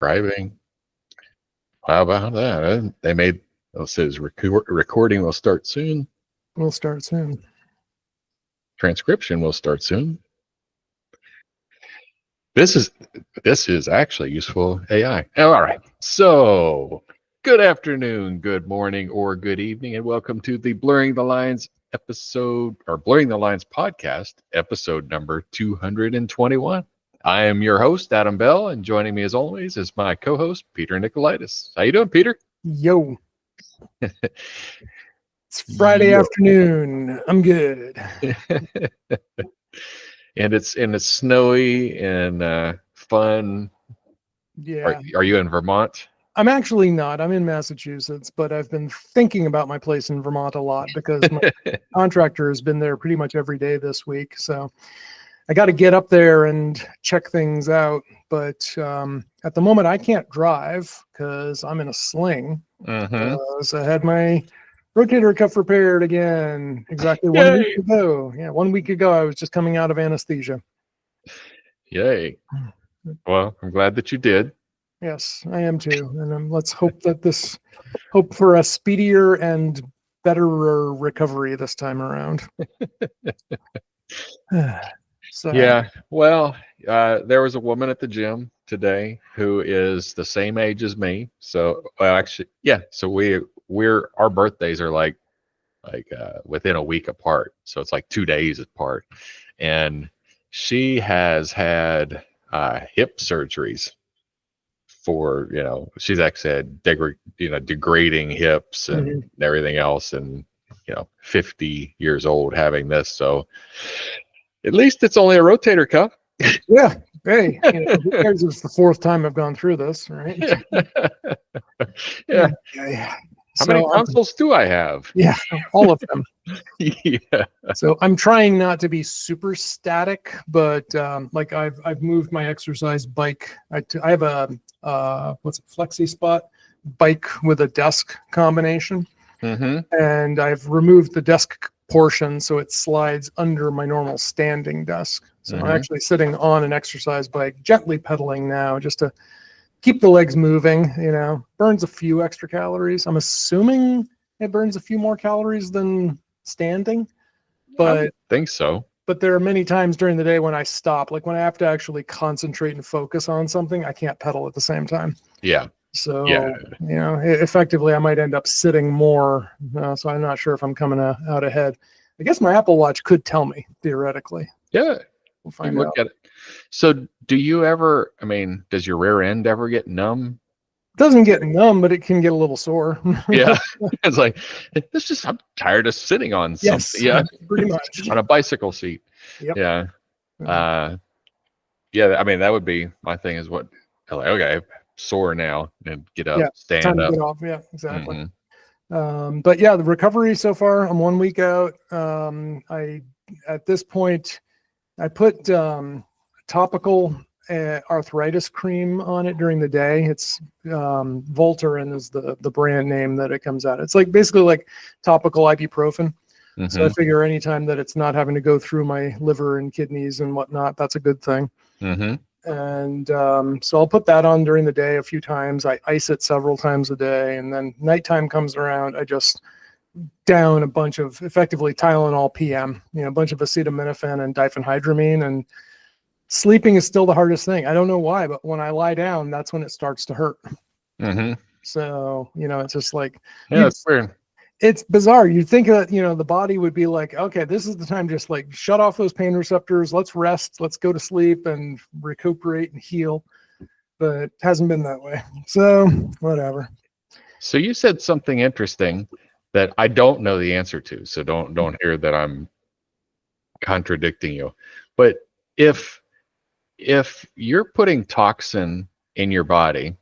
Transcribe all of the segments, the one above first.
Driving. How about that? They made, it says recording will start soon. We'll start soon. Transcription will start soon. This is actually useful AI. All right. So, good afternoon, good morning, or good evening, and welcome to the Blurring the Lines episode, or Blurring the Lines podcast, episode number 221. I am your host, Adam Bell, and joining me as always is my co-host, Peter Nikolaidis. How you doing, Peter? Yo. It's Friday afternoon. I'm good. And it's snowy and fun. Yeah. Are you in Vermont? I'm actually not. I'm in Massachusetts, but I've been thinking about my place in Vermont a lot because my contractor has been there pretty much every day this week. So I got to get up there and check things out. But at the moment, I can't drive because I'm in a sling. So I had my rotator cuff repaired again exactly 1 week ago. Yeah, 1 week ago, I was just coming out of anesthesia. Yay. Well, I'm glad that you did. Yes, I am too. And let's hope that hope for a speedier and better recovery this time around. So. Yeah, well, there was a woman at the gym today who is the same age as me. So, well, actually, yeah. So our birthdays are like within a week apart. So it's like 2 days apart, and she has had hip surgeries for, she's actually had degrading hips and everything else, and 50 years old having this. So at least it's only a rotator cuff. Yeah. Hey, who cares if it's the fourth time I've gone through this, right? Yeah. How many So, tonsils do I have? Yeah, all of them. Yeah. So I'm trying not to be super static, but like I've moved my exercise bike. I have a Flexi Spot bike with a desk combination, and I've removed the desk portion so it slides under my normal standing desk. So I'm actually sitting on an exercise bike, gently pedaling now, just to keep the legs moving. Burns a few extra calories. I'm assuming it burns a few more calories than standing, but I think so. But there are many times during the day when I stop, like when I have to actually concentrate and focus on something, I can't pedal at the same time. Yeah. So, effectively, I might end up sitting more. So I'm not sure if I'm coming out ahead. I guess my Apple Watch could tell me, theoretically. Yeah. We'll find out. Look at it. So do you ever, does your rear end ever get numb? It doesn't get numb, but it can get a little sore. Yeah. It's like, I'm tired of sitting on something. Yeah. Pretty much. On a bicycle seat. Yep. Yeah. That would be my thing, is what, okay, sore now, and get up, stand time up. To get off. Yeah, exactly. But yeah, the recovery so far, I'm 1 week out. At this point, I put topical arthritis cream on it during the day. It's Voltaren is the brand name that it comes out. It's like basically like topical ibuprofen. So I figure anytime that it's not having to go through my liver and kidneys and whatnot, that's a good thing. And so I'll put that on during the day a few times. I ice it several times a day, and then nighttime comes around, I just down a bunch of effectively Tylenol PM, a bunch of acetaminophen and diphenhydramine, and sleeping is still the hardest thing. I don't know why, but when I lie down, that's when it starts to hurt. So, it's just like, it's weird. It's bizarre. You'd think that, the body would be like, okay, this is the time, just like shut off those pain receptors. Let's rest. Let's go to sleep and recuperate and heal. But it hasn't been that way. So whatever. So you said something interesting that I don't know the answer to. So don't hear that I'm contradicting you. But if you're putting toxin in your body,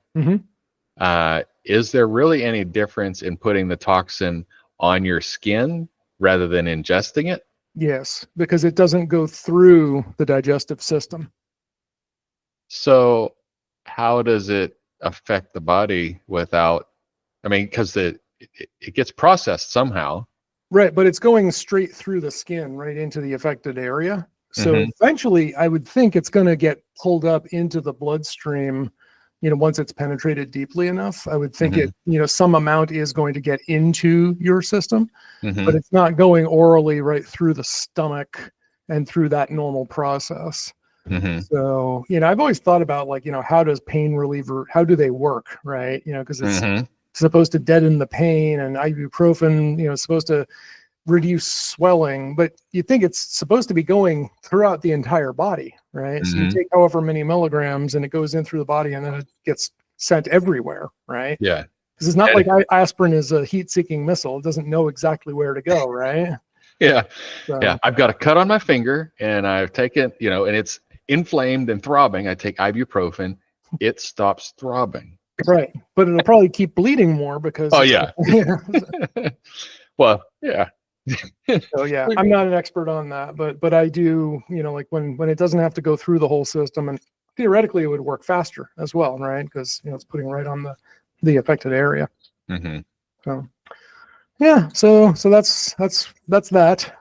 is there really any difference in putting the toxin on your skin rather than ingesting it? Yes, because it doesn't go through the digestive system. So how does it affect the body without, because it gets processed somehow. Right, but it's going straight through the skin, right into the affected area. So eventually, I would think it's going to get pulled up into the bloodstream once it's penetrated deeply enough, I would think Mm-hmm. some amount is going to get into your system, Mm-hmm. but it's not going orally right through the stomach and through that normal process. Mm-hmm. So, I've always thought about how does pain reliever, how do they work, right? Because it's Mm-hmm. supposed to deaden the pain, and ibuprofen, is supposed to reduce swelling, but you think it's supposed to be going throughout the entire body, right? So you Mm-hmm. take however many milligrams and it goes in through the body and then it gets sent everywhere, right? Yeah. Because it's not And like aspirin is a heat-seeking missile. It doesn't know exactly where to go, right? yeah. So, Yeah. I've got a cut on my finger and I've taken, and it's inflamed and throbbing. I take ibuprofen. It stops throbbing. right. But it'll probably keep bleeding more because Oh, yeah. Well, yeah. So yeah, I'm not an expert on that, but I do, like when it doesn't have to go through the whole system, and theoretically it would work faster as well, right? Because it's putting right on the affected area. Mm-hmm. So yeah, so that's that.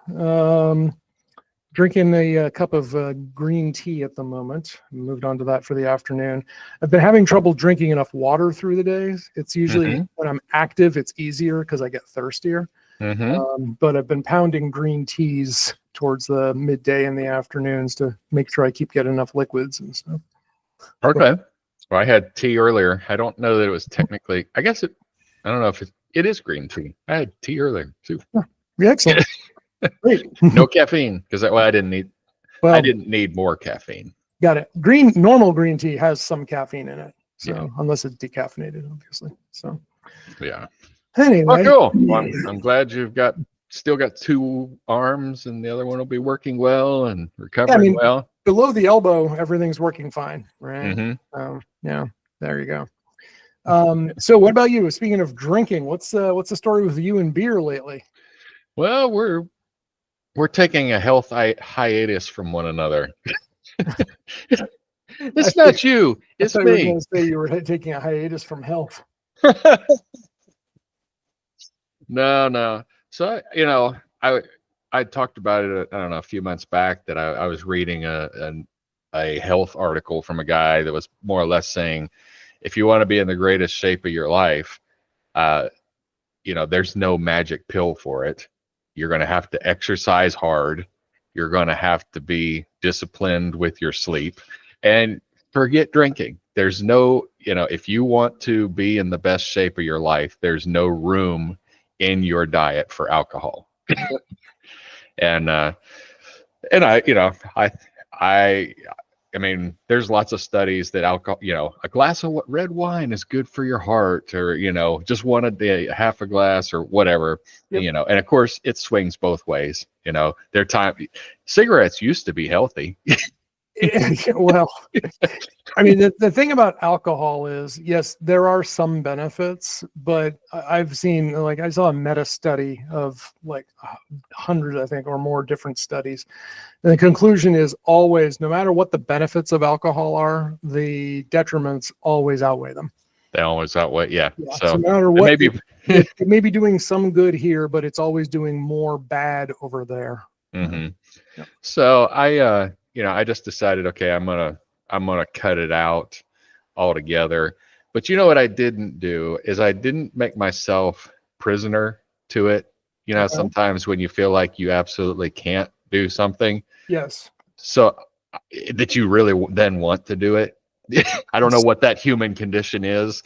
Drinking a cup of green tea at the moment. Moved on to that for the afternoon. I've been having trouble drinking enough water through the days. It's usually when I'm active, it's easier because I get thirstier. Mm-hmm. But I've been pounding green teas towards the midday and the afternoons to make sure I keep getting enough liquids and stuff. Okay. Well, I had tea earlier. I don't know that it was technically, I guess I don't know if it is green tea. I had tea earlier too. Yeah, excellent. Great. No caffeine because I didn't need more caffeine. Got it. Normal green tea has some caffeine in it. So unless it's decaffeinated, obviously. So yeah. Anyway. Oh, cool. Well, I'm glad you've still got 2 arms and the other one will be working well and recovering well. Below the elbow, everything's working fine, right? Mm-hmm. Yeah, there you go. So what about you? Speaking of drinking, what's the story with you and beer lately? Well, we're taking a health hiatus from one another. It's not you. It's me. I thought you were going to say you were taking a hiatus from health. No. So I talked about it. I don't know, a few months back that I was reading a health article from a guy that was more or less saying, if you want to be in the greatest shape of your life, there's no magic pill for it. You're going to have to exercise hard. You're going to have to be disciplined with your sleep and forget drinking. There's no, if you want to be in the best shape of your life, there's no room in your diet for alcohol. And I mean, there's lots of studies that alcohol, a glass of red wine is good for your heart, or, just one a day, half a glass or whatever, and of course it swings both ways. Cigarettes used to be healthy. Well, I mean, the thing about alcohol is, yes, there are some benefits, but I've seen, I saw a meta study of 100, I think, or more different studies. And the conclusion is always, no matter what the benefits of alcohol are, the detriments always outweigh them. They always outweigh, yeah. So no matter what, it may be doing some good here, but it's always doing more bad over there. Mm-hmm. Yeah. So I just decided, okay, I'm gonna cut it out altogether. But what I didn't do is I didn't make myself prisoner to it. Sometimes when you feel like you absolutely can't do something. Yes. So that you really then want to do it. I don't know what that human condition is,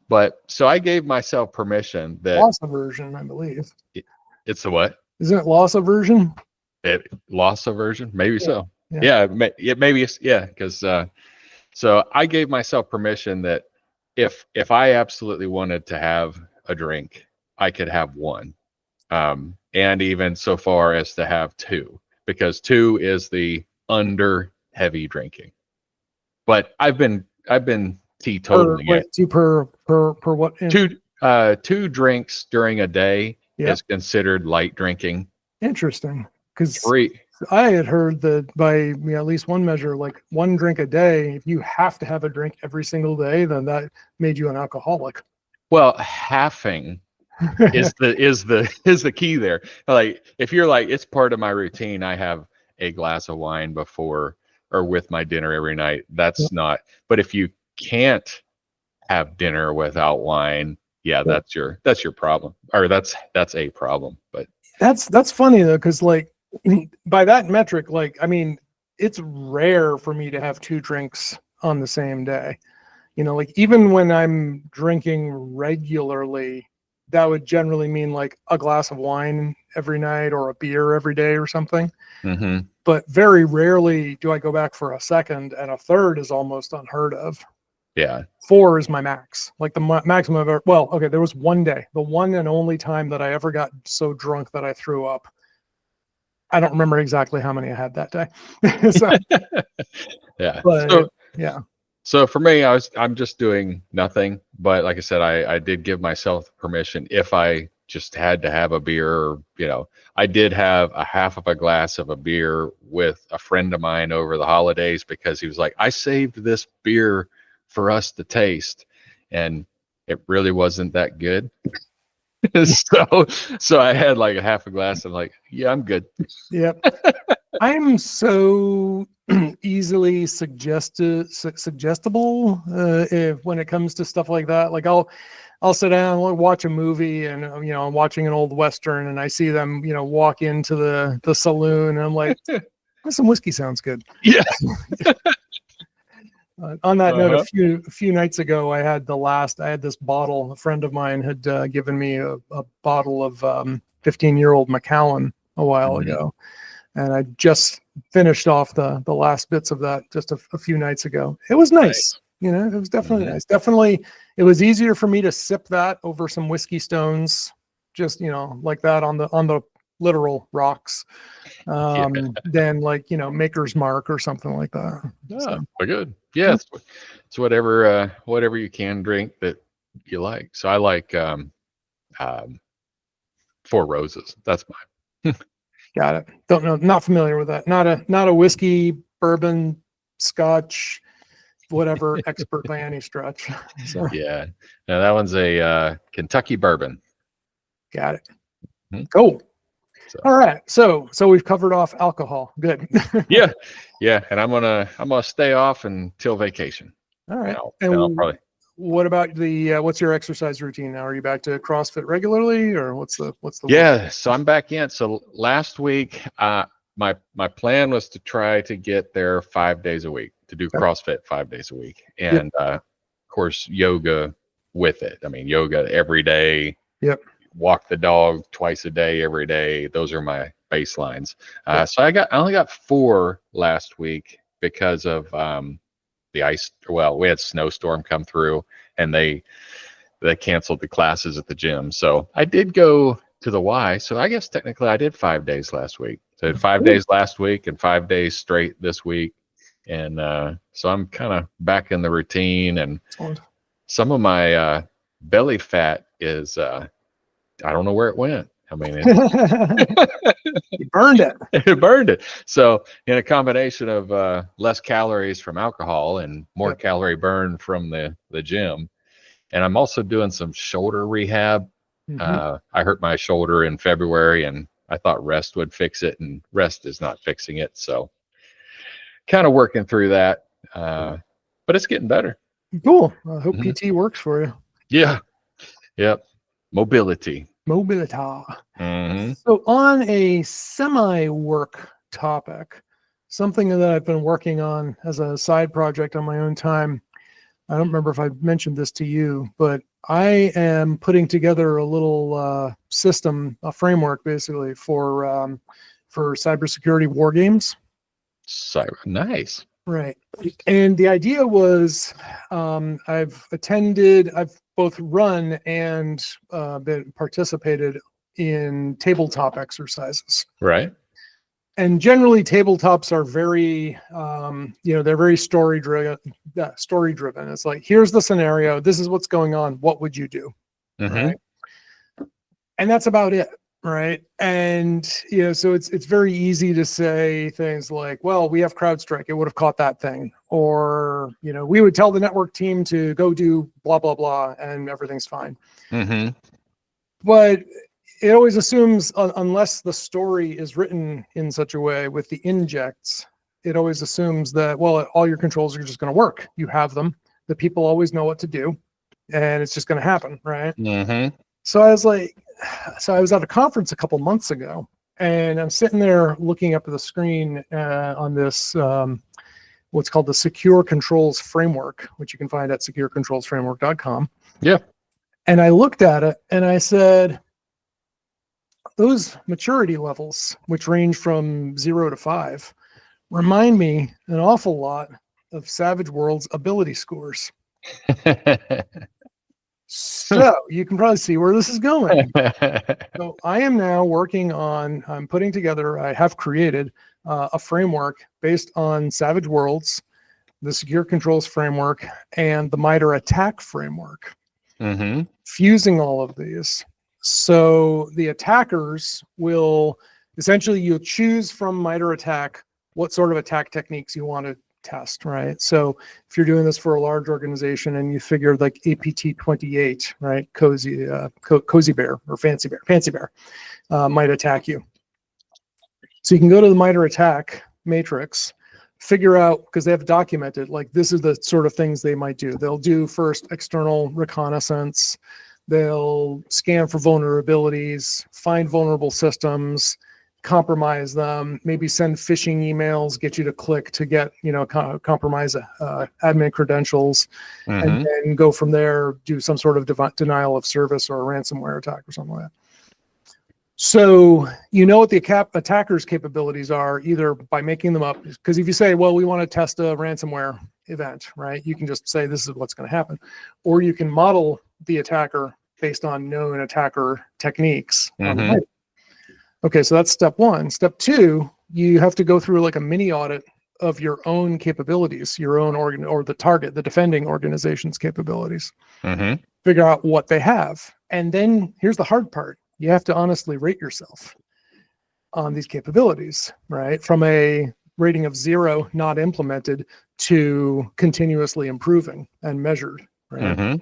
but so I gave myself permission that loss aversion, I believe. It's a what? Isn't it loss aversion? Loss aversion? Maybe so. Yeah, maybe. Yeah, because so I gave myself permission that if I absolutely wanted to have a drink, I could have one, and even so far as to have 2, because 2 is the under heavy drinking. But I've been teetotaling it. 2 per what? 2 drinks during a day is considered light drinking. Interesting, because 3. I had heard that by at least one measure, 1 drink a day, if you have to have a drink every single day, then that made you an alcoholic. Well, halving is the key there. If you're it's part of my routine, I have a glass of wine before or with my dinner every night. That's not. But if you can't have dinner without wine, yeah, that's your problem, or that's a problem. But That's funny though, because like by that metric, like I mean, it's rare for me to have two drinks on the same day. You know, like even when I'm drinking regularly, that would generally mean like a glass of wine every night or a beer every day or something. mm-hmm. But very rarely do I go back for a second, and a third is almost unheard of. Yeah. 4 is my max, like the maximum I've ever. Well, okay, there was one day, the one and only time that I ever got so drunk that I threw up. I don't remember exactly how many I had that day. So, Yeah. but yeah. So for me, I'm just doing nothing. But like I said, I did give myself permission if I just had to have a beer. Or, you know, I did have a half of a glass of a beer with a friend of mine over the holidays because he was like, I saved this beer for us to taste, and it really wasn't that good. so I had like a half a glass. I'm like, yeah, I'm good. Yep. I'm so easily suggestible if when it comes to stuff like that. Like I'll sit down, I'll watch a movie, and you know, I'm watching an old Western, and I see them, you know, walk into the saloon, and I'm like, some whiskey sounds good. Yeah. On that note, a few nights ago, I had this bottle. A friend of mine had given me a bottle of 15-year-old Macallan a while ago, and I just finished off the last bits of that just a few nights ago. It was nice. You know, it was definitely nice. Definitely, it was easier for me to sip that over some whiskey stones, just, you know, like that on the literal rocks, than like, you know, Maker's Mark or something like that. So good. Yeah, it's whatever you can drink that you like. So I like Four Roses. That's mine. Got it. Don't know. Not familiar with that. Not a whiskey, bourbon, Scotch, whatever expert by any stretch. So. Yeah. Now that one's a Kentucky bourbon. Got it. Cool. So. All right. So we've covered off alcohol. Good. Yeah. And I'm gonna stay off until vacation. All right. And I'll probably. What about what's your exercise routine now? Are you back to CrossFit regularly, or what's the Yeah, so I'm back in. So last week, my plan was to try to get there 5 days a week, to do CrossFit 5 days a week, and of course yoga with it. I mean, yoga every day. Yep. Walk the dog twice a day, every day. Those are my baselines. So I only got 4 last week because of the ice. Well, we had snowstorm come through, and they canceled the classes at the gym. So I did go to the Y. So I guess technically I did 5 days last week. So I had 5 days last week and 5 days straight this week. And so I'm kind of back in the routine, and some of my belly fat is I don't know where it went. I mean, you burned it. It burned it. So in a combination of less calories from alcohol and more calorie burn from the gym. And I'm also doing some shoulder rehab. I hurt my shoulder in February, and I thought rest would fix it, and rest is not fixing it. So kind of working through that, but it's getting better. Cool. I hope PT works for you. Yeah. Yep. Mobility. So on a semi-work topic, something that I've been working on as a side project on my own time. I don't remember if I mentioned this to you, but I am putting together a little system, a framework basically for cybersecurity war games. Nice. Right. And the idea was I've both run and participated in tabletop exercises. Right. And generally tabletops are very, they're very story driven. It's like, here's the scenario. This is what's going on. What would you do? Right. And that's about it. Right. And, so it's very easy to say things like, well, we have CrowdStrike. It would have caught that thing. Or, we would tell the network team to go do blah, blah, blah, and everything's fine. But it always assumes, unless the story is written in such a way with the injects, it always assumes that, well, all your controls are just going to work. You have them. The people always know what to do, and it's just going to happen, right? Mm-hmm. So I was at a conference a couple months ago, and I'm sitting there looking up at the screen on this what's called the Secure Controls Framework, which you can find at securecontrolsframework.com. Yeah. And I looked at it and I said, those maturity levels, which range from 0 to 5, remind me an awful lot of Savage Worlds ability scores. So you can probably see where this is going. So I am now working on, I have created a framework based on Savage Worlds, the Secure Controls Framework, and the MITRE ATT&CK framework, fusing all of these. So the attackers will essentially, you'll choose from MITRE ATT&CK what sort of attack techniques you want to test, right? So if you're doing this for a large organization and you figure like APT 28, right, cozy bear or fancy bear might attack you. So you can go to the MITRE ATT&CK matrix, figure out, because they have documented, like this is the sort of things they might do. They'll do first external reconnaissance. They'll scan for vulnerabilities, find vulnerable systems, compromise them, maybe send phishing emails, get you to click to get, compromise admin credentials, and then go from there, do some sort of denial of service or a ransomware attack or something like that. So you know what the attacker's capabilities are, either by making them up, because if you say, well, we want to test a ransomware event, right? You can just say this is what's going to happen. Or you can model the attacker based on known attacker techniques. Okay, so that's step one. Step two, you have to go through like a mini audit of your own capabilities, your own or the defending organization's capabilities. Figure out what they have. And then here's the hard part. You have to honestly rate yourself on these capabilities, right? From a rating of 0, not implemented, to continuously improving and measured, right?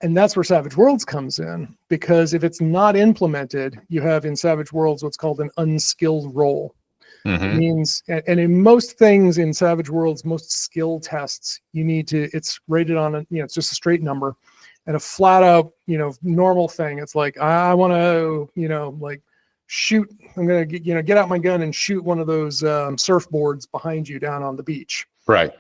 And that's where Savage Worlds comes in, because if it's not implemented, you have in Savage Worlds what's called an unskilled role. It means, and in most things in Savage Worlds, most skill tests, it's rated on it's just a straight number. And a flat out, normal thing, it's like, I want to, like shoot, I'm going to get out my gun and shoot one of those surfboards behind you down on the beach. Right.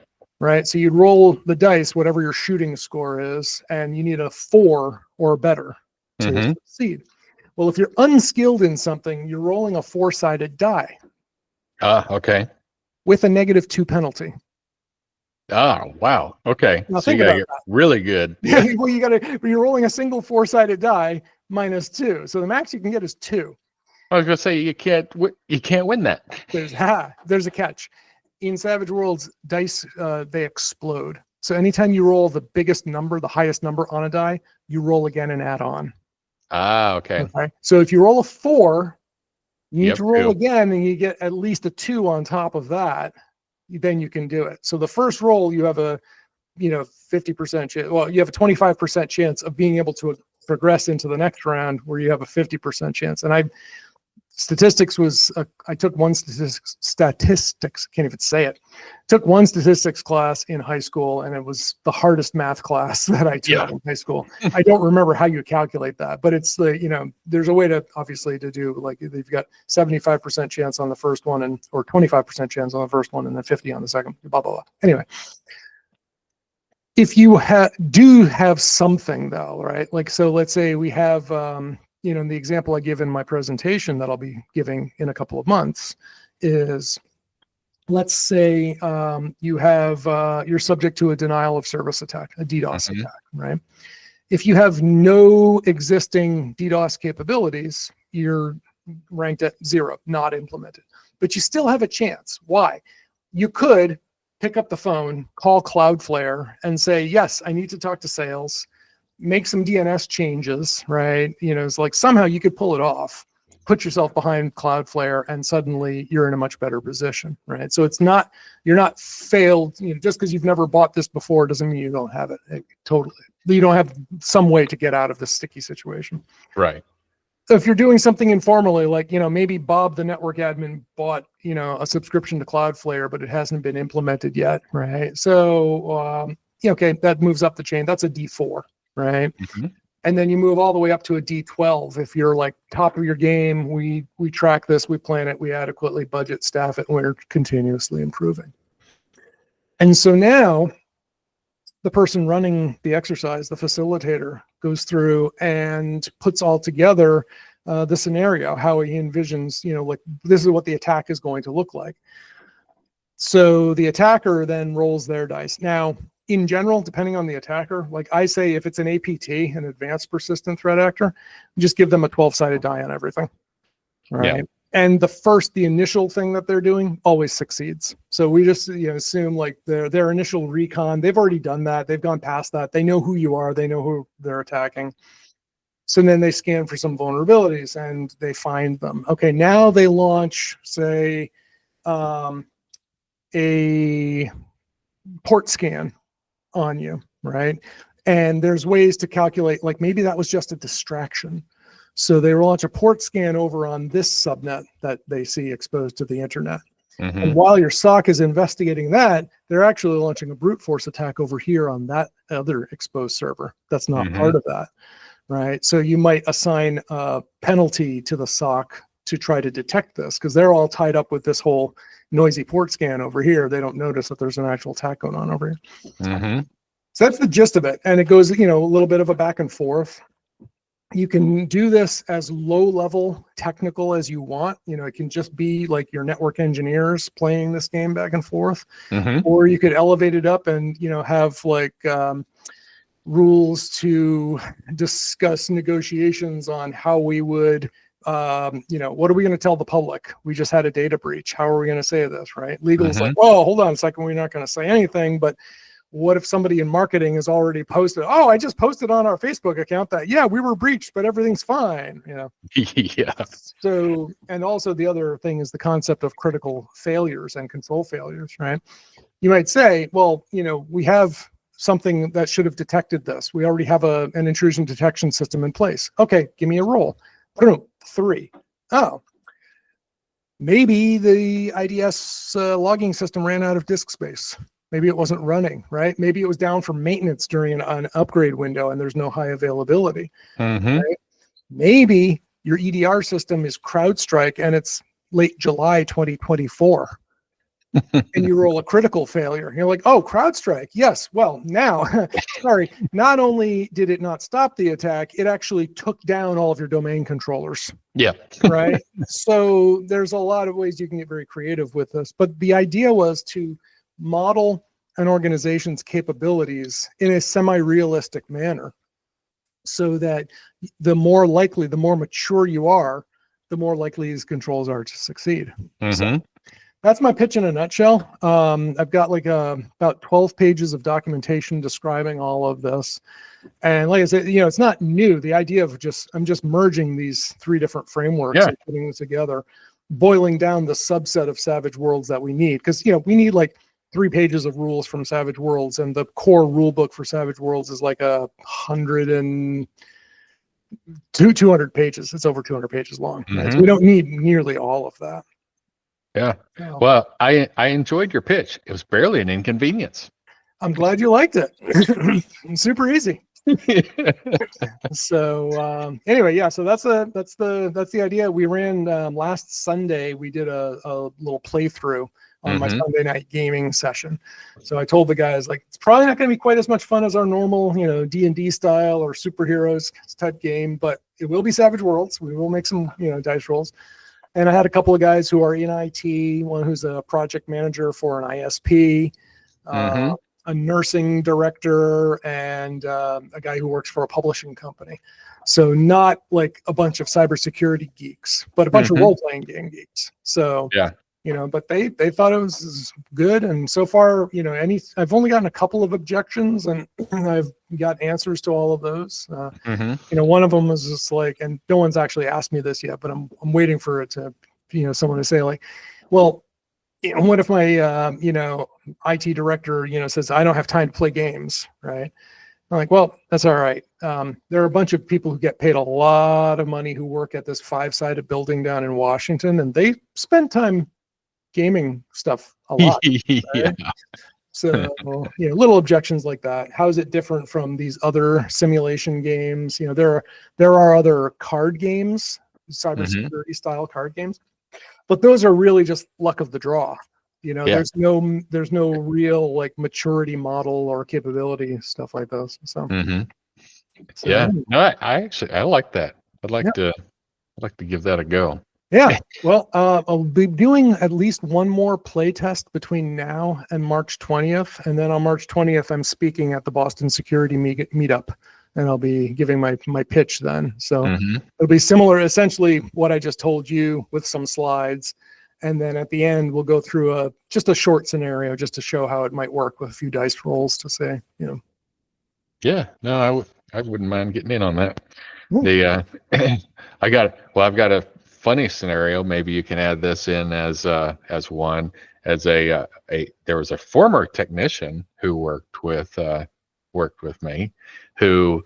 So you'd roll the dice, whatever your shooting score is, and you need a 4 or better to succeed. Well, if you're unskilled in something, you're rolling a 4-sided die. Okay. With a -2 penalty. Oh, wow. Okay. Now so you gotta get really good. Yeah. Well, you're rolling a single 4-sided die -2. So the max you can get is 2. I was gonna say you can't win that. There's a catch. In Savage Worlds, dice they explode. So anytime you roll the biggest number, the highest number on a die, you roll again and add on. Okay. So if you roll a 4, you need to roll 2 again, and you get at least a 2 on top of that. Then you can do it. So the first roll, you have a 50% chance. Well, you have a 25% chance of being able to progress into the next round, where you have a 50% chance. And I took one statistics, can't even say it. Took one statistics class in high school, and it was the hardest math class that I took in high school. I don't remember how you calculate that, but it's there's a way to obviously to do, like, you've got 75% chance on the first one or 25% chance on the first one and then 50 on the second, blah, blah, blah. Anyway, if you do have something though, right? Like, so let's say we have, in the example I give in my presentation that I'll be giving in a couple of months is, let's say you're subject to a denial of service attack, a DDoS attack, right? If you have no existing DDoS capabilities, you're ranked at 0, not implemented. But you still have a chance. Why? You could pick up the phone, call Cloudflare, and say, yes, I need to talk to sales, make some DNS changes, right? It's like somehow you could pull it off, put yourself behind Cloudflare, and suddenly you're in a much better position, right? So you're not failed, just because you've never bought this before doesn't mean you don't have it. Totally. You don't have some way to get out of this sticky situation. Right. So if you're doing something informally, like, maybe Bob, the network admin, bought, a subscription to Cloudflare, but it hasn't been implemented yet, right? So okay, that moves up the chain. That's a D4, right? Mm-hmm. And then you move all the way up to a D12. If you're like top of your game, we track this, we plan it, we adequately budget, staff it, and we're continuously improving. And so now the person running the exercise, the facilitator, goes through and puts all together the scenario, how he envisions, like this is what the attack is going to look like. So the attacker then rolls their dice. Now, in general, depending on the attacker, like I say, if it's an APT, an advanced persistent threat actor, just give them a 12-sided die on everything. Right. Yeah. And the initial thing that they're doing always succeeds. So we just assume like their initial recon, they've already done that. They've gone past that. They know who you are. They know who they're attacking. So then they scan for some vulnerabilities and they find them. Okay, now they launch, say, a port scan on you, right? And there's ways to calculate, like maybe that was just a distraction. So they launch a port scan over on this subnet that they see exposed to the internet. Mm-hmm. And while your SOC is investigating that, they're actually launching a brute force attack over here on that other exposed server. That's not part of that, right? So you might assign a penalty to the SOC to try to detect this because they're all tied up with this whole noisy port scan over here. They don't notice that there's an actual attack going on over here. Mm-hmm. So that's the gist of it. And it goes, a little bit of a back and forth. You can do this as low level technical as you want. It can just be like your network engineers playing this game back and forth, or you could elevate it up and, have like rules to discuss negotiations on how we would, what are we going to tell the public? We just had a data breach. How are we going to say this, right? Legal's like, well, hold on a second. We're not going to say anything, but what if somebody in marketing has already posted, I just posted on our Facebook account that, we were breached, but everything's fine, Yeah. So, and also the other thing is the concept of critical failures and control failures, right? You might say, well, we have something that should have detected this. We already have an intrusion detection system in place. Okay, give me a roll. Boom, 3. Oh, maybe the IDS logging system ran out of disk space. Maybe it wasn't running, right? Maybe it was down for maintenance during an upgrade window and there's no high availability. Right? Maybe your EDR system is CrowdStrike and it's late July 2024. And you roll a critical failure. You're like, CrowdStrike. Yes. Well, now, sorry, not only did it not stop the attack, it actually took down all of your domain controllers. Yeah. Right. So there's a lot of ways you can get very creative with this. But the idea was to model an organization's capabilities in a semi-realistic manner so that the more mature you are, the more likely these controls are to succeed. So that's my pitch in a nutshell. I've got like about 12 pages of documentation describing all of this. And like I said, it's not new. The idea of I'm just merging these 3 different frameworks and putting them together, boiling down the subset of Savage Worlds that we need. Because, we need like 3 pages of rules from Savage Worlds, and the core rule book for Savage Worlds is like 200 pages. It's over 200 pages long. Right? So we don't need nearly all of that. Yeah. Well, I enjoyed your pitch. It was barely an inconvenience. I'm glad you liked it. Super easy. So anyway, so that's the idea. We ran last Sunday. We did a little playthrough on my Sunday night gaming session. So I told the guys, like, it's probably not going to be quite as much fun as our normal, D&D style or superheroes type game, but it will be Savage Worlds. We will make some, dice rolls. And I had a couple of guys who are in IT, one who's a project manager for an ISP, a nursing director, and a guy who works for a publishing company. So not like a bunch of cybersecurity geeks, but a bunch of role-playing game geeks. So but they thought it was good. And so far, I've only gotten a couple of objections, and I've got answers to all of those. One of them was just like, and no one's actually asked me this yet, but I'm waiting for it to, someone to say like, well, what if my, IT director, says, I don't have time to play games, right? I'm like, well, that's all right. There are a bunch of people who get paid a lot of money who work at this 5-sided building down in Washington, and they spend time gaming stuff a lot. Right? So, little objections like that. How is it different from these other simulation games? There are other card games, cybersecurity style card games, but those are really just luck of the draw. There's no real like maturity model or capability, stuff like those. So, yeah, no, I like that. I'd like to give that a go. Yeah. Well, I'll be doing at least one more play test between now and March 20th. And then on March 20th, I'm speaking at the Boston Security Meetup, and I'll be giving my pitch then. So it'll be similar, essentially what I just told you, with some slides. And then at the end, we'll go through just a short scenario just to show how it might work with a few dice rolls to say, Yeah, no, I wouldn't mind getting in on that. Ooh. I've got a funny scenario. Maybe you can add this in as one. There was a former technician who worked with me, who,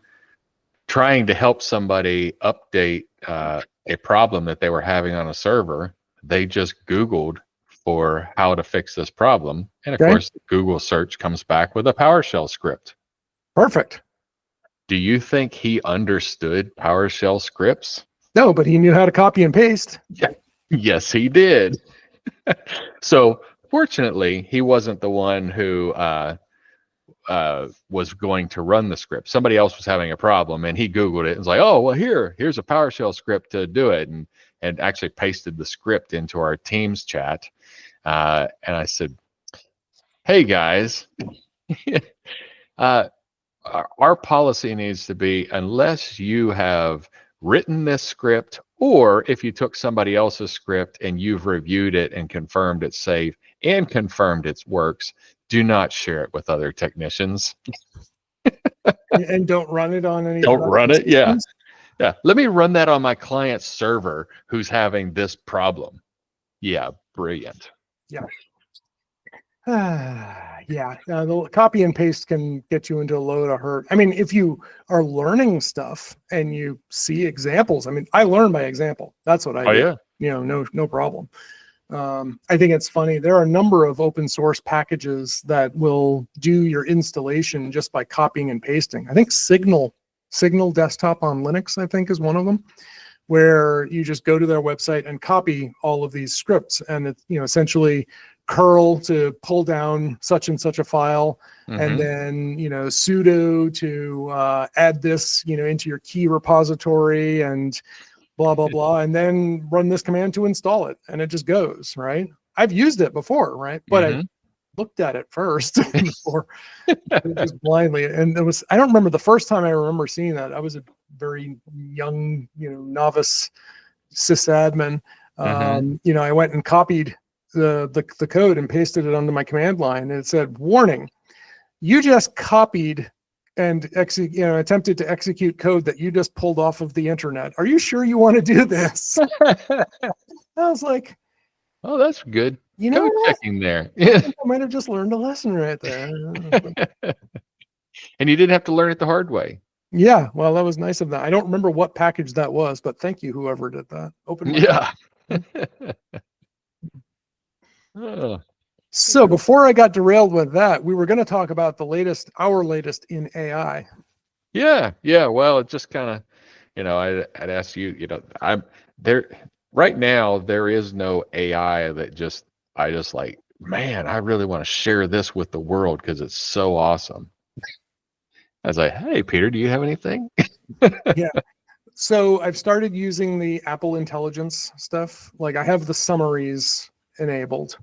trying to help somebody update a problem that they were having on a server, they just Googled for how to fix this problem, and of course the Google search comes back with a PowerShell script. Perfect. Do you think he understood PowerShell scripts? No, but he knew how to copy and paste. Yeah. Yes, he did. So fortunately, he wasn't the one who was going to run the script. Somebody else was having a problem, and he Googled it and was like, "Oh, well, here's a PowerShell script to do it," and actually pasted the script into our Teams chat. And I said, "Hey guys, our policy needs to be, unless you have written this script, or if you took somebody else's script and you've reviewed it and confirmed it's safe and confirmed it works, do not share it with other technicians." And don't run it on any. Don't run it. Yeah. Let me run that on my client's server who's having this problem. Yeah, brilliant. Yeah. The copy and paste can get you into a load of hurt. I mean, if you are learning stuff and you see examples, I mean, I learn by example. That's what I do. Yeah. No problem. I think it's funny. There are a number of open source packages that will do your installation just by copying and pasting. I think Signal Desktop on Linux, I think, is one of them, where you just go to their website and copy all of these scripts, and it's essentially curl to pull down such and such a file, and then sudo to add this into your key repository, and blah blah blah, and then run this command to install it, and it just goes, right? I've used it before, right? But I looked at it first before, just blindly, and I don't remember the first time I remember seeing that. I was a very young novice sysadmin. I went and copied the code and pasted it onto my command line, and it said, "Warning, you just copied and attempted to execute code that you just pulled off of the internet. Are you sure you want to do this?" I was like, "Oh, that's good. Code checking there." I might have just learned a lesson right there. And you didn't have to learn it the hard way. Yeah, well, that was nice of that. I don't remember what package that was, but thank you, whoever did that. So before I got derailed with that, we were going to talk about our latest in AI. Yeah. Well, it just kind of, I'd ask you, I'm there right now. There is no AI that I just like, man, I really want to share this with the world because it's so awesome. I was like, "Hey, Peter, do you have anything?" Yeah. So I've started using the Apple Intelligence stuff. Like, I have the summaries enabled.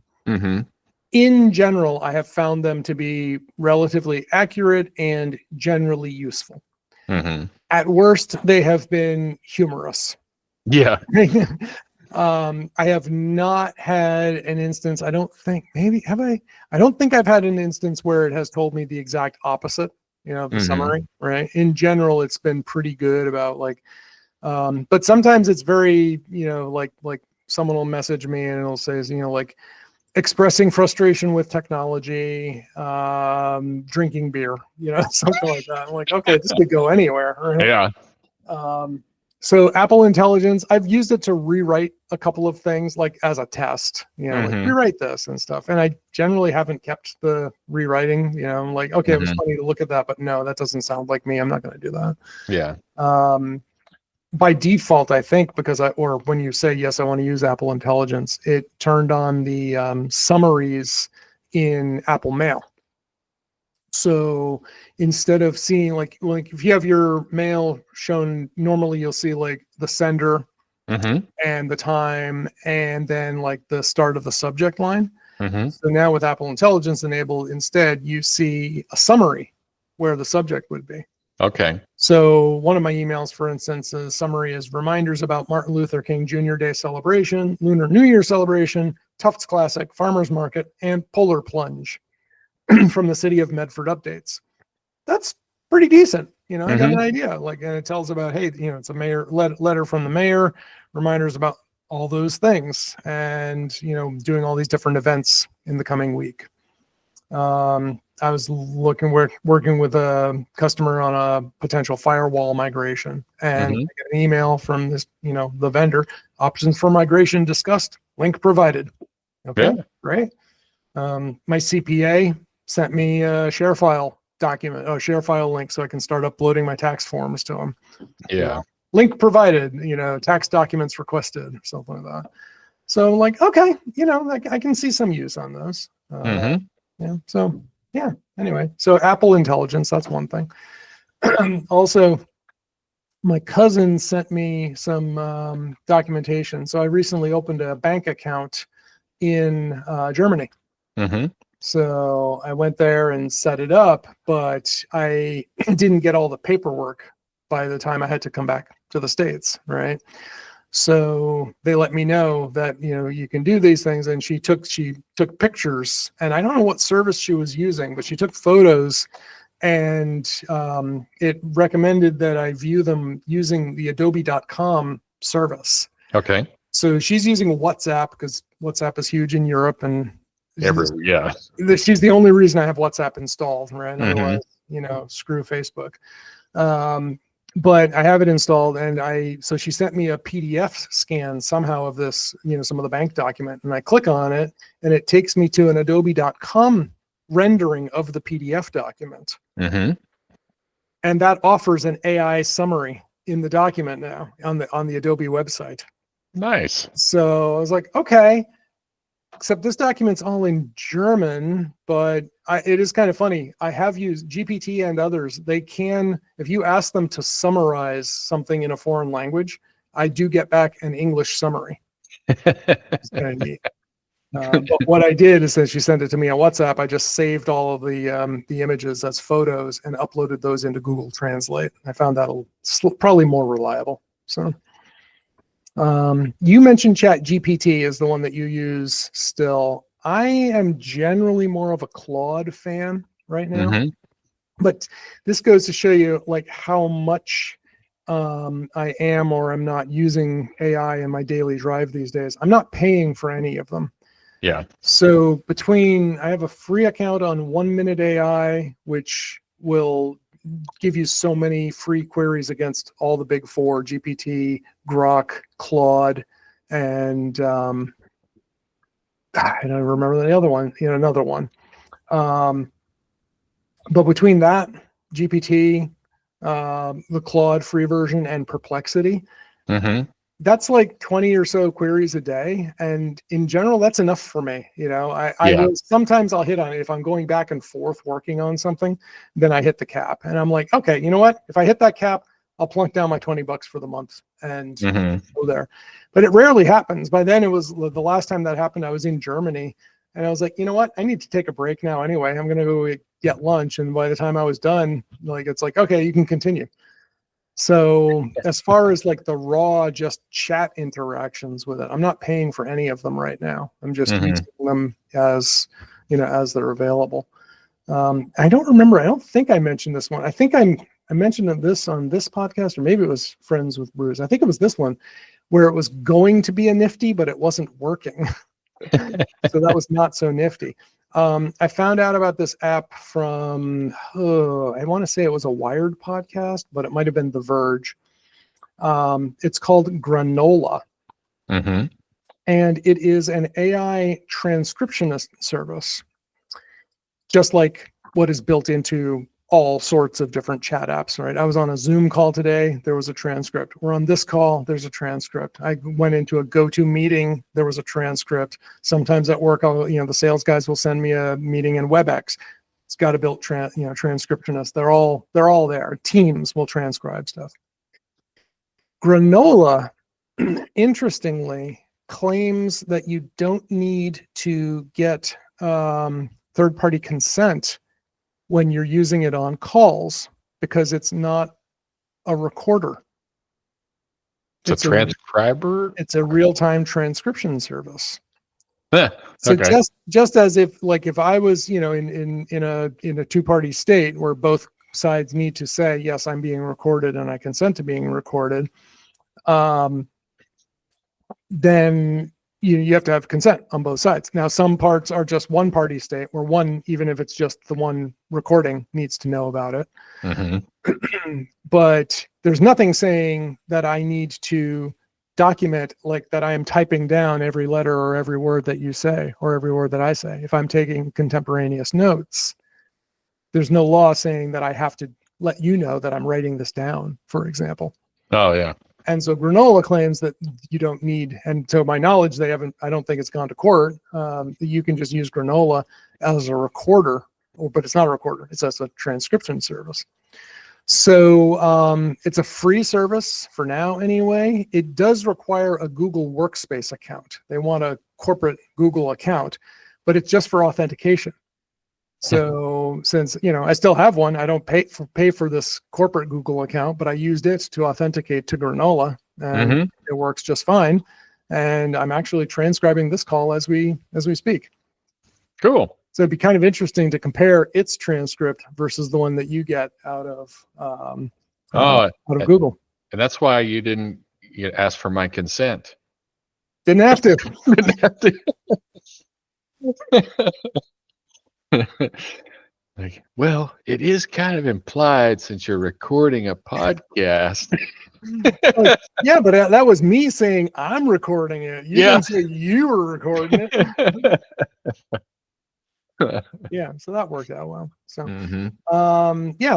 In general, I have found them to be relatively accurate and generally useful. At worst, they have been humorous. Yeah. I have not had an instance. I don't think, maybe have I? I don't think I've had an instance where it has told me the exact opposite, the summary, right? In general, it's been pretty good about but sometimes it's very, like someone will message me and it'll say, like, expressing frustration with technology, drinking beer, something like that. I'm like, okay, this could go anywhere. Right? Yeah. So Apple Intelligence, I've used it to rewrite a couple of things, like as a test, like rewrite this and stuff. And I generally haven't kept the rewriting, I'm like, okay, it was funny to look at that, but no, that doesn't sound like me. I'm not going to do that. Yeah. By default, I think, or when you say, yes, I want to use Apple Intelligence, it turned on the summaries in Apple Mail. So instead of seeing like if you have your mail shown, normally you'll see like the sender and the time, and then like the start of the subject line. So now with Apple Intelligence enabled, instead you see a summary where the subject would be. Okay. So one of my emails, for instance, summary is reminders about Martin Luther King Jr. Day celebration, Lunar New Year celebration, Tufts Classic, Farmers Market, and Polar Plunge from the city of Medford updates. That's pretty decent. I got an idea. And it tells about, hey, it's a mayor letter from the mayor, reminders about all those things, and doing all these different events in the coming week. I was working with a customer on a potential firewall migration, and I get an email from this, the vendor, options for migration discussed, link provided. Okay, great. My CPA sent me a ShareFile link so I can start uploading my tax forms to them. Yeah. Link provided, tax documents requested, something like that. So I'm like, okay, I can see some use on those. Yeah. So yeah. Anyway, so Apple Intelligence, that's one thing. Also, my cousin sent me some documentation. So I recently opened a bank account in Germany. So I went there and set it up, but I didn't get all the paperwork by the time I had to come back to the States, right? So they let me know that, you can do these things. And she took pictures, and I don't know what service she was using, but she took photos, and it recommended that I view them using the adobe.com service. Okay. So she's using WhatsApp because WhatsApp is huge in Europe, and she's the only reason I have WhatsApp installed, right? Otherwise, screw Facebook. But I have it installed, and so she sent me a PDF scan somehow of this, some of the bank document, and I click on it, and it takes me to an adobe.com rendering of the PDF document. And that offers an AI summary in the document now on the Adobe website. Nice. So I was like, okay, except this document's all in German, but it is kind of funny. I have used GPT and others. They can, if you ask them to summarize something in a foreign language, I do get back an English summary. It's kind of neat. But what I did is, since she sent it to me on WhatsApp, I just saved all of the images as photos and uploaded those into Google Translate. I found that probably more reliable. So you mentioned Chat GPT is the one that you use still. I am generally more of a Claude fan right now, but this goes to show you like how much I am or am not using AI in my daily drive these days. I'm not paying for any of them. Yeah. So I have a free account on 1 Minute AI, which will give you so many free queries against all the big four: GPT, Grok, Claude, and I don't remember the other one, another one. But between that, GPT, the Claude free version, and Perplexity, that's like 20 or so queries a day. And in general, that's enough for me. Sometimes I'll hit on it if I'm going back and forth working on something, then I hit the cap, and I'm like, okay, you know what? If I hit that cap, I'll plunk down my $20 for the month and go there. But it rarely happens. By then, it was the last time that happened, I was in Germany, and I was like, you know what? I need to take a break now anyway. I'm going to go get lunch. And by the time I was done, it's like, okay, you can continue. So as far as like the raw just chat interactions with it, I'm not paying for any of them right now. I'm just using them as they're available. I don't remember. I don't think I mentioned this one. I think I mentioned this on this podcast, or maybe it was Friends with Bruce. I think it was this one where it was going to be a nifty, but it wasn't working. So that was not so nifty. I found out about this app from, I want to say it was a Wired podcast, but it might have been The Verge. It's called Granola. Mm-hmm. And it is an AI transcriptionist service, just like what is built into all sorts of different chat apps, right? I was on a Zoom call today. There was a transcript. We're on this call. There's a transcript. I went into a go-to meeting. There was a transcript. Sometimes at work, the sales guys will send me a meeting in WebEx. It's got a built transcriptionist. They're all there. Teams will transcribe stuff. Granola, interestingly, claims that you don't need to get third-party consent when you're using it on calls because it's not a recorder. It's a transcriber? It's a real-time transcription service. Yeah, so okay. just as if I was, in a two-party state where both sides need to say, yes, I'm being recorded and I consent to being recorded, then you have to have consent on both sides. Now, some parts are just one party state where one, even if it's just the one recording, needs to know about it. Mm-hmm. But there's nothing saying that I need to document, like that I am typing down every letter or every word that you say or every word that I say. If I'm taking contemporaneous notes, there's no law saying that I have to let you know that I'm writing this down, for example. Oh, yeah. And so Granola claims that you don't need, and to my knowledge, I don't think it's gone to court, that you can just use Granola as a recorder, but it's not a recorder, it's as a transcription service. So it's a free service for now anyway. It does require a Google Workspace account. They want a corporate Google account, but it's just for authentication. So since, I still have one, I don't pay for this corporate Google account, but I used it to authenticate to Granola, and it works just fine. And I'm actually transcribing this call as we speak. Cool. So it'd be kind of interesting to compare its transcript versus the one that you get out of Google. And that's why you didn't ask for my consent. Didn't have to. Didn't have to. Like, well, it is kind of implied since you're recording a podcast. Yeah, but that was me saying I'm recording it. You didn't say you were recording it. Yeah, so that worked out well. So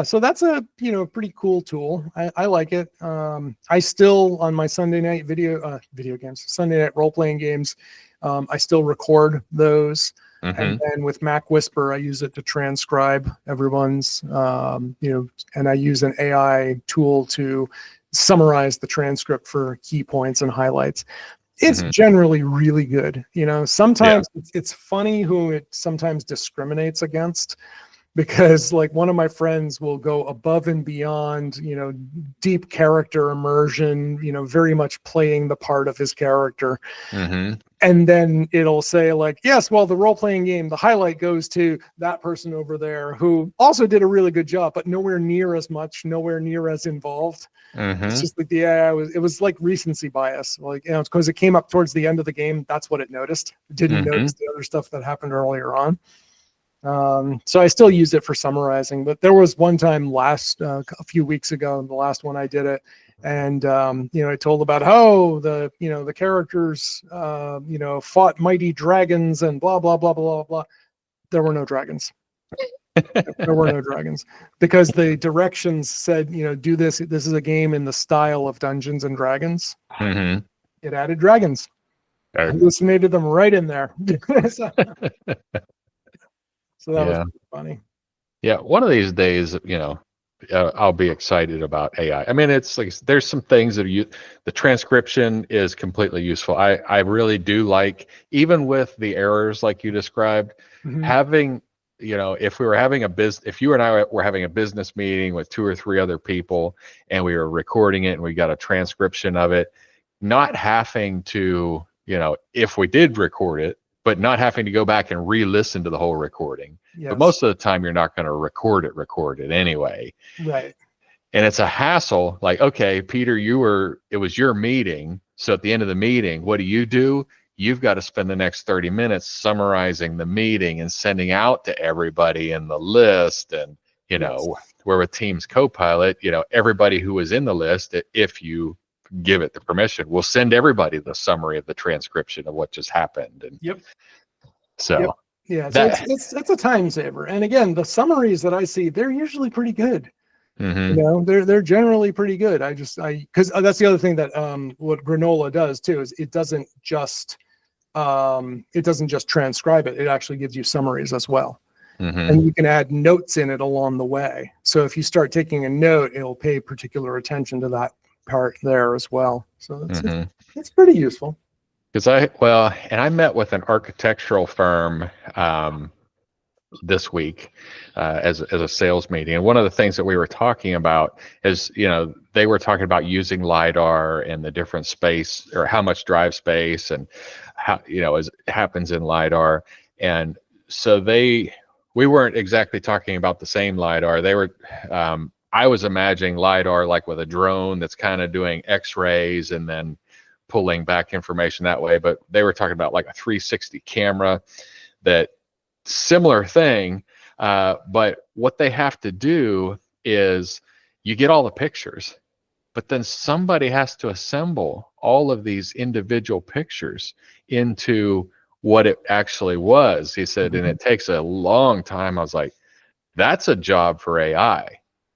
so that's a pretty cool tool. I like it. I still, on my Sunday night video games, Sunday night role-playing games, I still record those. And then with Mac Whisper, I use it to transcribe everyone's, and I use an AI tool to summarize the transcript for key points and highlights. It's generally really good. Sometimes it's funny who it sometimes discriminates against, because like one of my friends will go above and beyond, deep character immersion, very much playing the part of his character. And then it'll say like, yes, well, the role-playing game, the highlight goes to that person over there who also did a really good job, but nowhere near as much, nowhere near as involved. It's just like it was like recency bias. Like, it's because it came up towards the end of the game. That's what it noticed. It didn't notice the other stuff that happened earlier on. So I still use it for summarizing, but there was one time a few weeks ago, the last one I did it, and I told about how the characters fought mighty dragons and blah blah blah blah blah. There were no dragons. There were no dragons, because the directions said, do this. This is a game in the style of Dungeons and Dragons. It added dragons. I hallucinated them right in there. So that was funny. Yeah, one of these days, I'll be excited about AI. I mean, it's like there's some things that the transcription is completely useful. I really do like, even with the errors like you described, having, if we were having if you and I were having a business meeting with 2 or 3 other people and we were recording it and we got a transcription of it, not having to, if we did record it, but not having to go back and re-listen to the whole recording. Yes. But most of the time, you're not going to record it anyway. Right. And it's a hassle. Like, okay, Peter, it was your meeting. So at the end of the meeting, what do? You've got to spend the next 30 minutes summarizing the meeting and sending out to everybody in the list. And, where with Teams Copilot, everybody who was in the list, if you give it the permission, we'll send everybody the summary of the transcription of what just happened. And Yep. so Yep. Yeah, so that, it's a time saver. And again, the summaries that I see, they're usually pretty good. mm-hmm. You know, they're generally pretty good. Because that's the other thing that what Granola does too, is it doesn't just transcribe it. It actually gives you summaries as well. Mm-hmm. And you can add notes in it along the way. So if you start taking a note, it'll pay particular attention to that part there as well. So it's pretty useful. Because I met with an architectural firm this week as a sales meeting, and one of the things that we were talking about is, they were talking about using LiDAR and the different space, or how much drive space, and how, as it happens in LiDAR. And so we weren't exactly talking about the same LiDAR. They were I was imagining LiDAR like with a drone that's kind of doing X-rays and then pulling back information that way, but they were talking about like a 360 camera, that similar thing. But what they have to do is, you get all the pictures, but then somebody has to assemble all of these individual pictures into what it actually was. He said, and it takes a long time. I was like, that's a job for AI.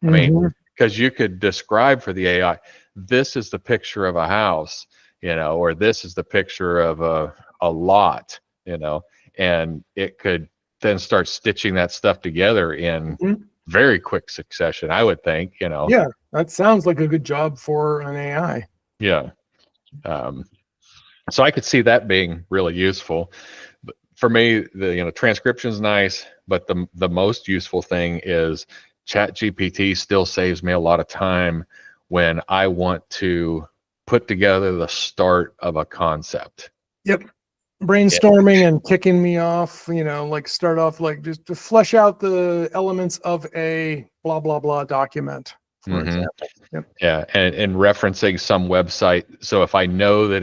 I mean, because you could describe for the AI, this is the picture of a house, or this is the picture of a lot, and it could then start stitching that stuff together in very quick succession, I would think, Yeah, that sounds like a good job for an AI. Yeah. So I could see that being really useful. But for me, the transcription's nice, but the most useful thing is ChatGPT still saves me a lot of time when I want to put together the start of a concept. Yep. Brainstorming and kicking me off, like start off like just to flesh out the elements of a blah, blah, blah document, for example. Yep. Yeah. And referencing some website. So if I know that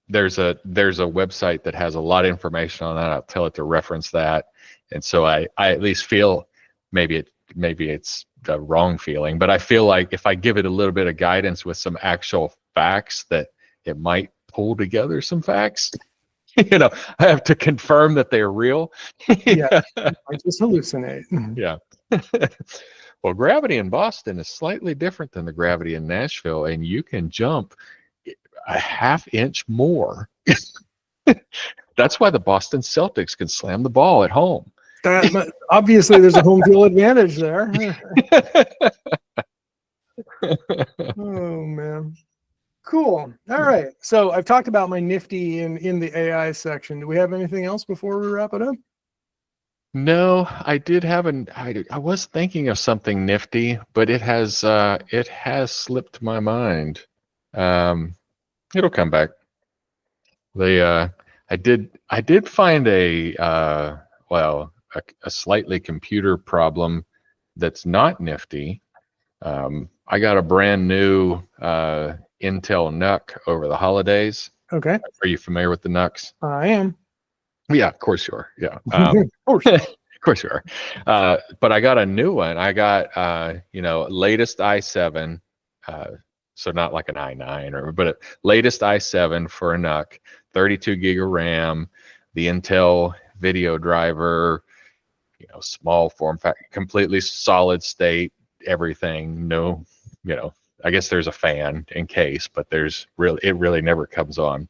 there's a website that has a lot of information on that, I'll tell it to reference that. And so I at least feel, maybe it's the wrong feeling, but I feel like if I give it a little bit of guidance with some actual facts, that it might pull together some facts. I have to confirm that they're real. Yeah, I just hallucinate. Yeah. Well, gravity in Boston is slightly different than the gravity in Nashville, and you can jump a half-inch more. That's why the Boston Celtics can slam the ball at home. Obviously, there's a home field advantage there. Oh, man. Cool. All right. So I've talked about my nifty in the AI section. Do we have anything else before we wrap it up? No, I did have I was thinking of something nifty, but it has slipped my mind. It'll come back. I did find a slightly computer problem that's not nifty. I got a brand new Intel NUC over the holidays. Okay. Are you familiar with the NUCs? I am. Yeah, of course you are. Yeah. Of course. Of course you are. But I got a new one. I got latest i7, so not like an i9 but latest i7 for a NUC, 32 gig of RAM, the Intel video driver, small form factor, completely solid state, everything. No, I guess there's a fan in case, but it really never comes on.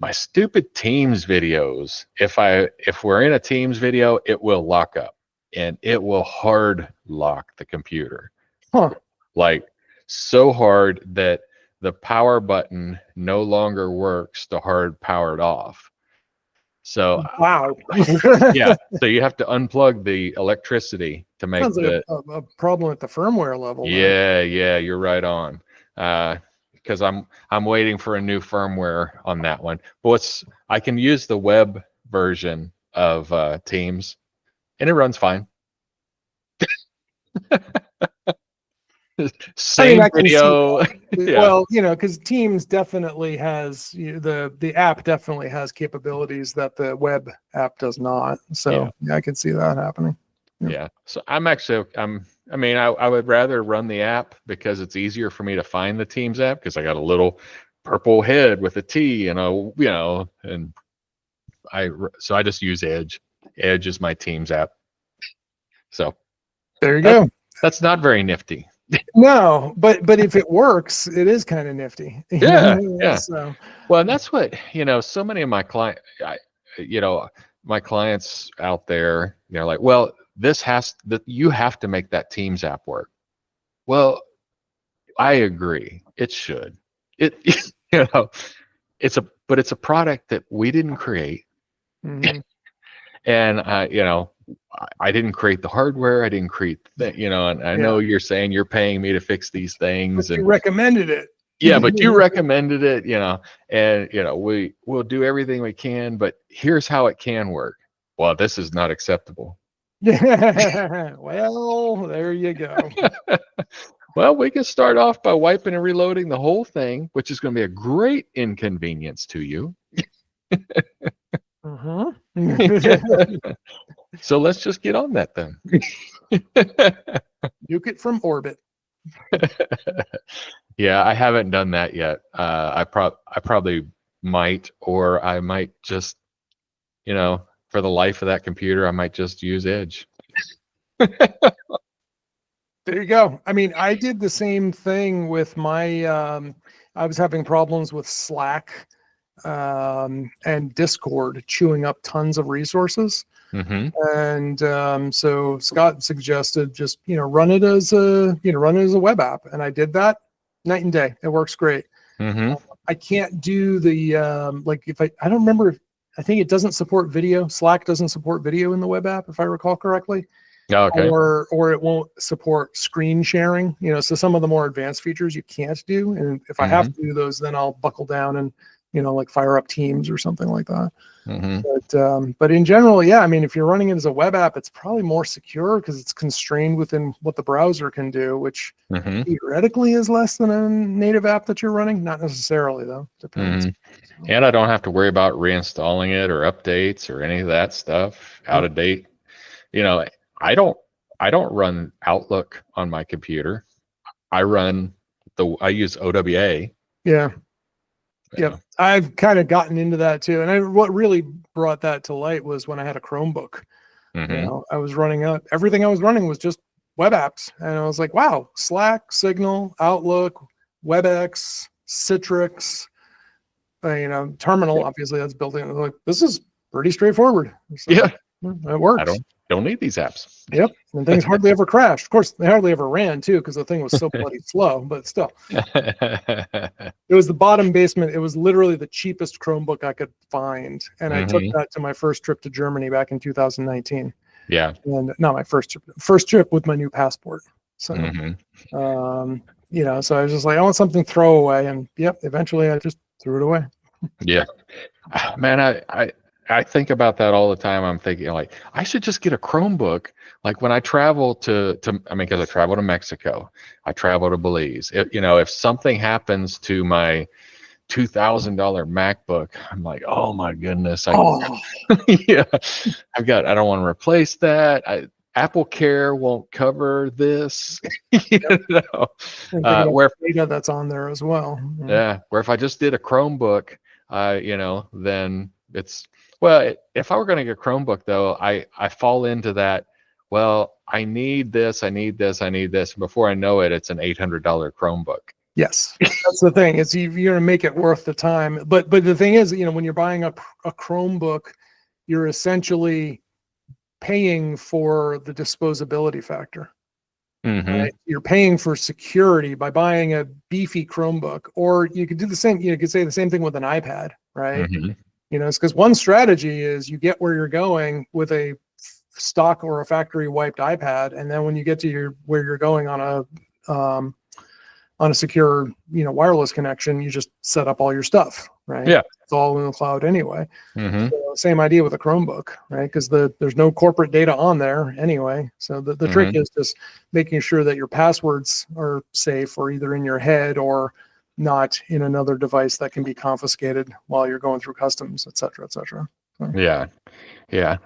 My stupid Teams videos, if we're in a Teams video, it will lock up, and it will hard lock the computer. Like so hard that the power button no longer works to hard power it off. So wow. Yeah, so you have to unplug the electricity to make a problem at the firmware level. Yeah, you're right on. Because I'm waiting for a new firmware on that one. But I can use the web version of Teams, and it runs fine. Same video. Yeah. Well, because Teams definitely has the app definitely has capabilities that the web app does not. So yeah I can see that happening. Yeah. So I'm I mean, I would rather run the app because it's easier for me to find the Teams app because I got a little purple head with a T and and so I just use Edge. Edge is my Teams app. So there you go. That's not very nifty. No, but if it works, it is kind of nifty. Yeah. So, well, and that's what so many of my my clients out there, they're like, well, you have to make that Teams app work. Well, I agree. It should. It but it's a product that we didn't create. mm-hmm. And I didn't create the hardware. I didn't create and I know you're saying you're paying me to fix these things, but and you recommended it. Yeah, but you recommended it, and we'll do everything we can, but here's how it can work. Well, this is not acceptable. Well, there you go. Well, we can start off by wiping and reloading the whole thing, which is going to be a great inconvenience to you. Uh-huh. So let's just get on that then. Nuke it from orbit. Yeah, I haven't done that yet. I probably might, or I might just, for the life of that computer, I might just use Edge. There you go. I mean, I did the same thing with my, I was having problems with Slack and Discord chewing up tons of resources. Mm-hmm. And so Scott suggested just, run it as a web app. And I did that night and day. It works great. Mm-hmm. I can't do the, I don't remember, I think it doesn't support video. Slack doesn't support video in the web app, if I recall correctly. Okay. Or it won't support screen sharing, so some of the more advanced features you can't do. And if I have to do those, then I'll buckle down and, like fire up Teams or something like that. Mm-hmm. But in general, yeah, I mean, if you're running it as a web app, it's probably more secure because it's constrained within what the browser can do, which theoretically is less than a native app that you're running. Not necessarily, though. Depends. Mm-hmm. And I don't have to worry about reinstalling it or updates or any of that stuff out of date. I don't run Outlook on my computer. I use OWA. Yeah. Yep. I've kind of gotten into that too. And what really brought that to light was when I had a Chromebook. I was running everything I was running was just web apps. And I was like, wow, Slack, Signal, Outlook, WebEx, Citrix, Terminal, obviously that's built in. Like, this is pretty straightforward. So, yeah. It works. I don't need these apps. Yep. And things hardly ever crashed. Of course, they hardly ever ran too, because the thing was so bloody slow, but still. It was the bottom basement. It was literally the cheapest Chromebook I could find. And I took that to my first trip to Germany back in 2019. Yeah. And not my first trip with my new passport. So, so I was just like, I want something throwaway. And eventually I just threw it away. Yeah. Man, I think about that all the time. I'm thinking like, I should just get a Chromebook. Like when I travel because I travel to Mexico, I travel to Belize. If something happens to my $2,000 MacBook, I'm like, oh my goodness. I don't want to replace that. Apple Care won't cover this. Where data that's on there as well. Yeah. Where if I just did a Chromebook, then it's, well, if I were going to get a Chromebook, though, I fall into that, well, I need this. And before I know it, it's an $800 Chromebook. Yes, that's the thing. It's you're going to make it worth the time. But the thing is, when you're buying a Chromebook, you're essentially paying for the disposability factor. Right? You're paying for security by buying a beefy Chromebook, or you could do the same. You could say the same thing with an iPad, right? It's because one strategy is you get where you're going with a stock or a factory wiped iPad, and then when you get to where you're going on a secure wireless connection, you just set up all your stuff, right? Yeah, it's all in the cloud anyway. So same idea with a Chromebook, right? Because there's no corporate data on there anyway. So the trick is just making sure that your passwords are safe, or either in your head or not in another device that can be confiscated while you're going through customs, et cetera, et cetera. So. Yeah.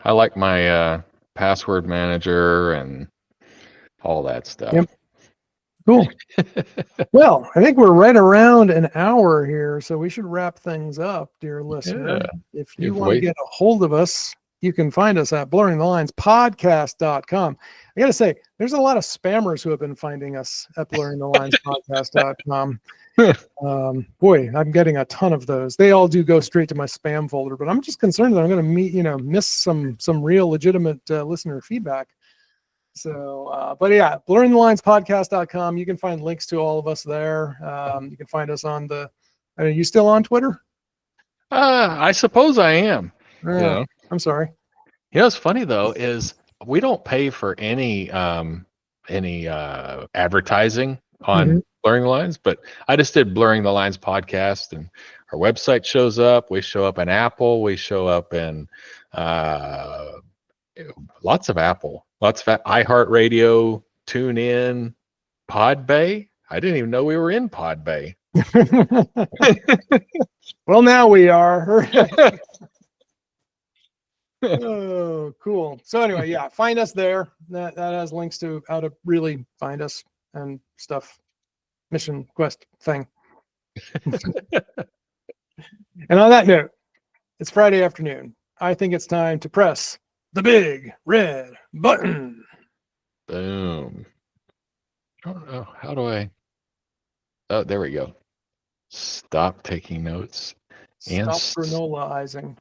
I like my password manager, and all that stuff. Yep. Cool. Well, I think we're right around an hour here, so we should wrap things up, dear listener. Yeah. If you want to get a hold of us, you can find us at blurringthelinespodcast.com. I got to say, there's a lot of spammers who have been finding us at blurringthelinespodcast.com. Boy, I'm getting a ton of those. They all do go straight to my spam folder, but I'm just concerned that I'm going to miss some real legitimate listener feedback. So, but yeah, blurringthelinespodcast.com. You can find links to all of us there. You can find us on are you still on Twitter? I suppose I am. Yeah. I'm sorry. You know, what's funny though is we don't pay for any advertising on Blurring the Lines, but I just did Blurring the Lines podcast, and our website shows up. We show up in Apple. We show up in lots of Apple, lots of iHeartRadio, TuneIn, Podbay. I didn't even know we were in Podbay. Well, now we are. Oh, cool. So anyway, yeah, find us there. That has links to how to really find us and stuff. Mission quest thing. And on that note, it's Friday afternoon. I think it's time to press the big red button. Boom. I don't know. How do I? Oh, there we go. Stop taking notes. Stop granolaizing.